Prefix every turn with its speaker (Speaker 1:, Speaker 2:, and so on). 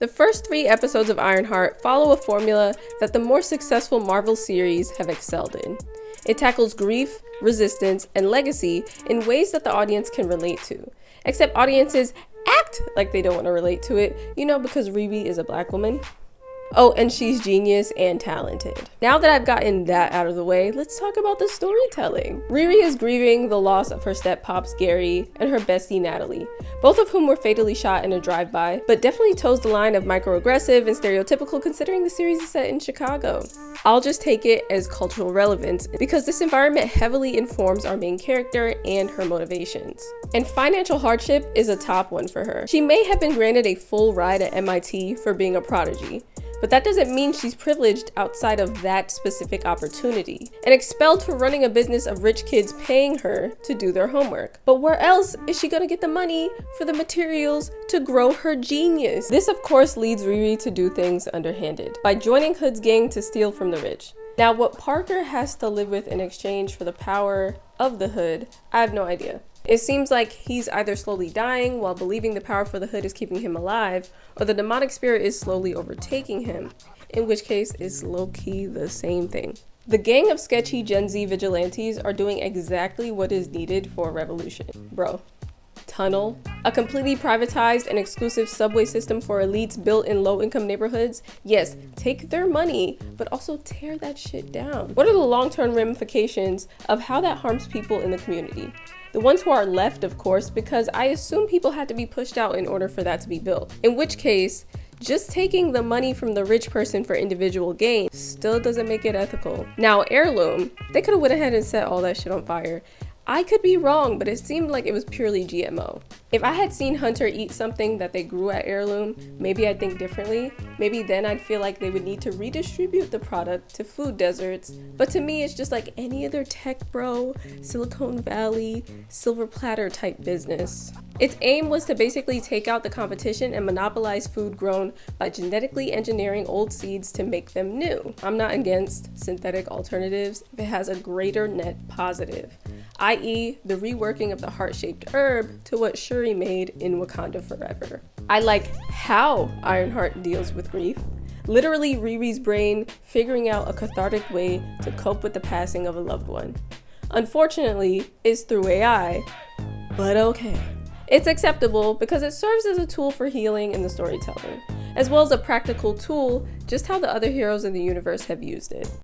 Speaker 1: The first 3 episodes of Ironheart follow a formula that the more successful Marvel series have excelled in. It tackles grief, resistance, and legacy in ways that the audience can relate to. Except audiences act like they don't want to relate to it, because Riri is a black woman. Oh, and she's genius and talented. Now that I've gotten that out of the way, let's talk about the storytelling. Riri is grieving the loss of her step-pops Gary and her bestie Natalie, both of whom were fatally shot in a drive-by, but definitely toes the line of microaggressive and stereotypical considering the series is set in Chicago. I'll just take it as cultural relevance because this environment heavily informs our main character and her motivations. And financial hardship is a top one for her. She may have been granted a full ride at MIT for being a prodigy, but that doesn't mean she's privileged outside of that specific opportunity, and expelled for running a business of rich kids paying her to do their homework. But where else is she gonna get the money for the materials to grow her genius? This of course leads Riri to do things underhanded, by joining Hood's gang to steal from the rich. Now what Parker has to live with in exchange for the power of the Hood, I have no idea. It seems like he's either slowly dying while believing the power for the Hood is keeping him alive, or the demonic spirit is slowly overtaking him, in which case it's low-key the same thing. The gang of sketchy Gen Z vigilantes are doing exactly what is needed for a revolution. Bro. Tunnel, a completely privatized and exclusive subway system for elites built in low-income neighborhoods. Yes, take their money, but also tear that shit down. What are the long-term ramifications of how that harms people in the community? The ones who are left, of course, because I assume people had to be pushed out in order for that to be built. In which case, just taking the money from the rich person for individual gain still doesn't make it ethical. Now, Heirloom, they could have went ahead and set all that shit on fire. I could be wrong, but it seemed like it was purely GMO. If I had seen Hunter eat something that they grew at Heirloom, maybe I'd think differently. Maybe then I'd feel like they would need to redistribute the product to food deserts. But to me, it's just like any other tech bro, Silicon Valley, silver platter type business. Its aim was to basically take out the competition and monopolize food grown by genetically engineering old seeds to make them new. I'm not against synthetic alternatives if it has a greater net positive, i.e. the reworking of the heart-shaped herb to what Shuri made in Wakanda Forever. I like how Ironheart deals with grief. Literally Riri's brain figuring out a cathartic way to cope with the passing of a loved one. Unfortunately, it's through AI, but okay. It's acceptable because it serves as a tool for healing in the storytelling, as well as a practical tool, just how the other heroes in the universe have used it.